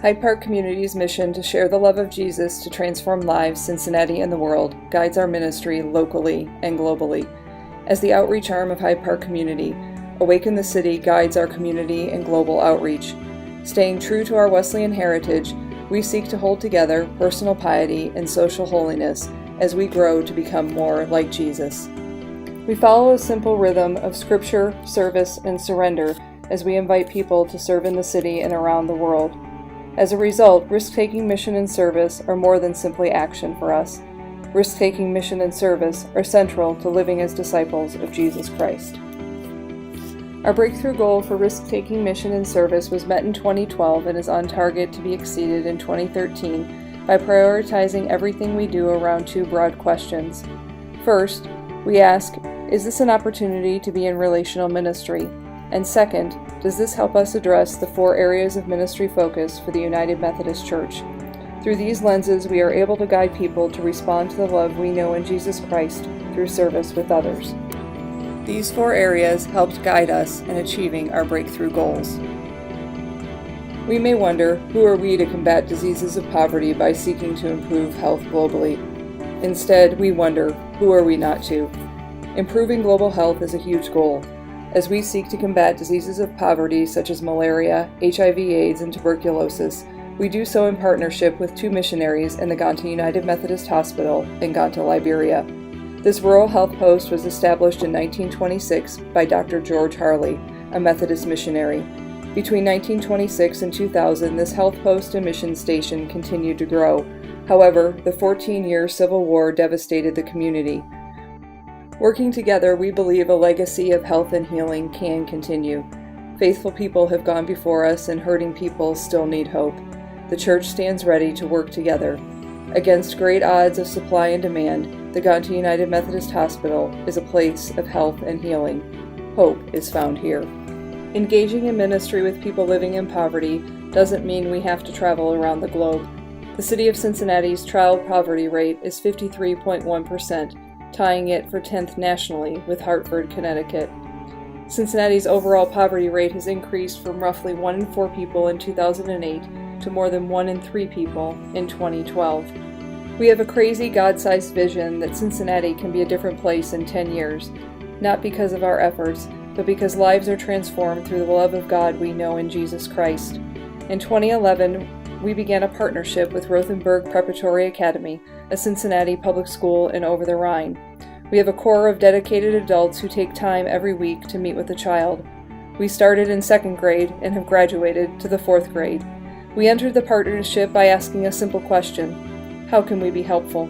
Hyde Park Community's mission to share the love of Jesus to transform lives, Cincinnati, and the world guides our ministry locally and globally. As the outreach arm of Hyde Park Community, Awaken the City guides our community and global outreach. Staying true to our Wesleyan heritage, we seek to hold together personal piety and social holiness as we grow to become more like Jesus. We follow a simple rhythm of scripture, service, and surrender as we invite people to serve in the city and around the world. As a result, risk-taking mission and service are more than simply action for us. Risk-taking mission and service are central to living as disciples of Jesus Christ. Our breakthrough goal for risk-taking mission and service was met in 2012 and is on target to be exceeded in 2013 by prioritizing everything we do around two broad questions. First, we ask, is this an opportunity to be in relational ministry? And second, does this help us address the 4 areas of ministry focus for the United Methodist Church? Through these lenses, we are able to guide people to respond to the love we know in Jesus Christ through service with others. These 4 areas helped guide us in achieving our breakthrough goals. We may wonder, who are we to combat diseases of poverty by seeking to improve health globally? Instead, we wonder, who are we not to? Improving global health is a huge goal. As we seek to combat diseases of poverty such as malaria, HIV/AIDS, and tuberculosis, we do so in partnership with 2 missionaries in the Ganta United Methodist Hospital in Ganta, Liberia. This rural health post was established in 1926 by Dr. George Harley, a Methodist missionary. Between 1926 and 2000, this health post and mission station continued to grow. However, the 14-year Civil War devastated the community. Working together, we believe a legacy of health and healing can continue. Faithful people have gone before us, and hurting people still need hope. The church stands ready to work together. Against great odds of supply and demand, the Ganta United Methodist Hospital is a place of health and healing. Hope is found here. Engaging in ministry with people living in poverty doesn't mean we have to travel around the globe. The city of Cincinnati's child poverty rate is 53.1%. tying it for 10th nationally with Hartford, Connecticut. Cincinnati's overall poverty rate has increased from roughly 1 in 4 people in 2008 to more than 1 in 3 people in 2012. We have a crazy God-sized vision that Cincinnati can be a different place in 10 years, not because of our efforts, but because lives are transformed through the love of God we know in Jesus Christ. In 2011, we began a partnership with Rothenburg Preparatory Academy, a Cincinnati public school in Over the Rhine. We have a core of dedicated adults who take time every week to meet with a child. We started in 2nd grade and have graduated to the 4th grade. We entered the partnership by asking a simple question: how can we be helpful?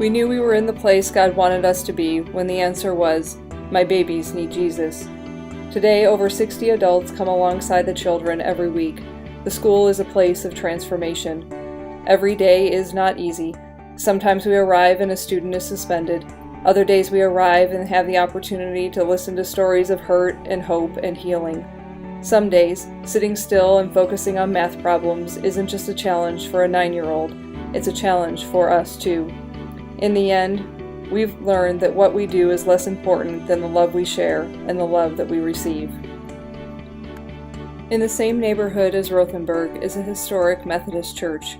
We knew we were in the place God wanted us to be when the answer was, my babies need Jesus. Today, over 60 adults come alongside the children every week. The school is a place of transformation. Every day is not easy. Sometimes we arrive and a student is suspended. Other days we arrive and have the opportunity to listen to stories of hurt and hope and healing. Some days, sitting still and focusing on math problems isn't just a challenge for a 9-year-old, it's a challenge for us too. In the end, we've learned that what we do is less important than the love we share and the love that we receive. In the same neighborhood as Rothenburg is a historic Methodist church.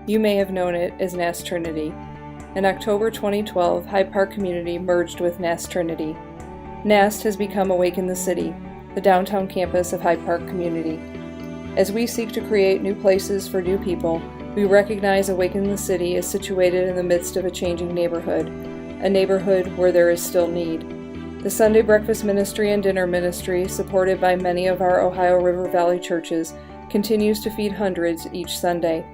You may have known it as Nass Trinity. In October 2012, Hyde Park Community merged with Nass Trinity. Nass has become Awaken the City, the downtown campus of Hyde Park Community. As we seek to create new places for new people, we recognize Awaken the City is situated in the midst of a changing neighborhood, a neighborhood where there is still need. The Sunday breakfast ministry and dinner ministry, supported by many of our Ohio River Valley churches, continues to feed hundreds each Sunday.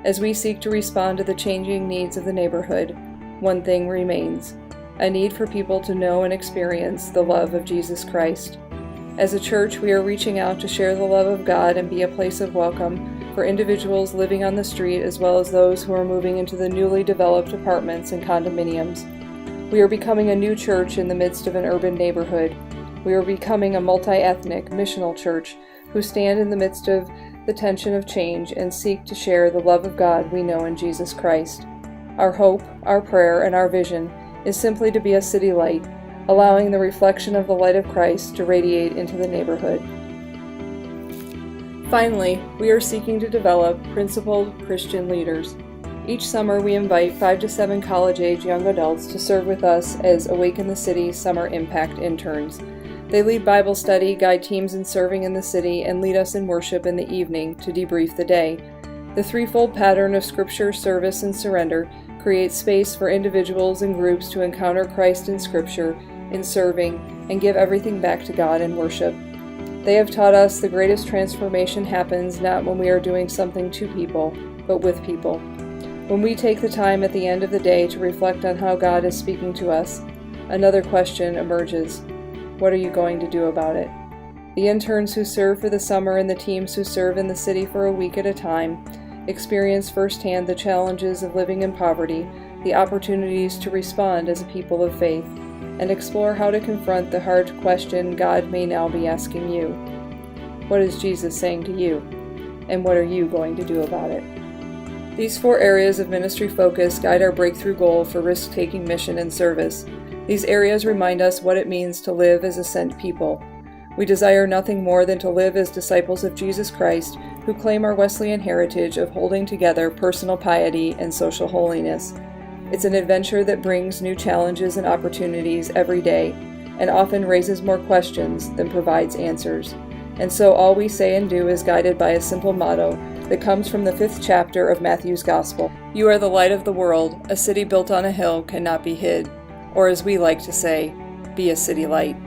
As we seek to respond to the changing needs of the neighborhood, one thing remains: a need for people to know and experience the love of Jesus Christ. As a church, we are reaching out to share the love of God and be a place of welcome for individuals living on the street as well as those who are moving into the newly developed apartments and condominiums. We are becoming a new church in the midst of an urban neighborhood. We are becoming a multi-ethnic, missional church who stand in the midst of the tension of change and seek to share the love of God we know in Jesus Christ. Our hope, our prayer, and our vision is simply to be a city light, allowing the reflection of the light of Christ to radiate into the neighborhood. Finally, we are seeking to develop principled Christian leaders. Each summer, we invite 5 to 7 college-age young adults to serve with us as Awaken the City Summer Impact interns. They lead Bible study, guide teams in serving in the city, and lead us in worship in the evening to debrief the day. The threefold pattern of Scripture, service, and surrender creates space for individuals and groups to encounter Christ in Scripture, in serving, and give everything back to God in worship. They have taught us the greatest transformation happens not when we are doing something to people, but with people. When we take the time at the end of the day to reflect on how God is speaking to us, another question emerges. What are you going to do about it? The interns who serve for the summer and the teams who serve in the city for a week at a time experience firsthand the challenges of living in poverty, the opportunities to respond as a people of faith, and explore how to confront the hard question God may now be asking you. What is Jesus saying to you? And what are you going to do about it? These 4 areas of ministry focus guide our breakthrough goal for risk-taking mission and service. These areas remind us what it means to live as a sent people. We desire nothing more than to live as disciples of Jesus Christ who claim our Wesleyan heritage of holding together personal piety and social holiness. It's an adventure that brings new challenges and opportunities every day, and often raises more questions than provides answers. And so all we say and do is guided by a simple motto that comes from the 5th chapter of Matthew's Gospel. You are the light of the world. A city built on a hill cannot be hid. Or as we like to say, be a city light.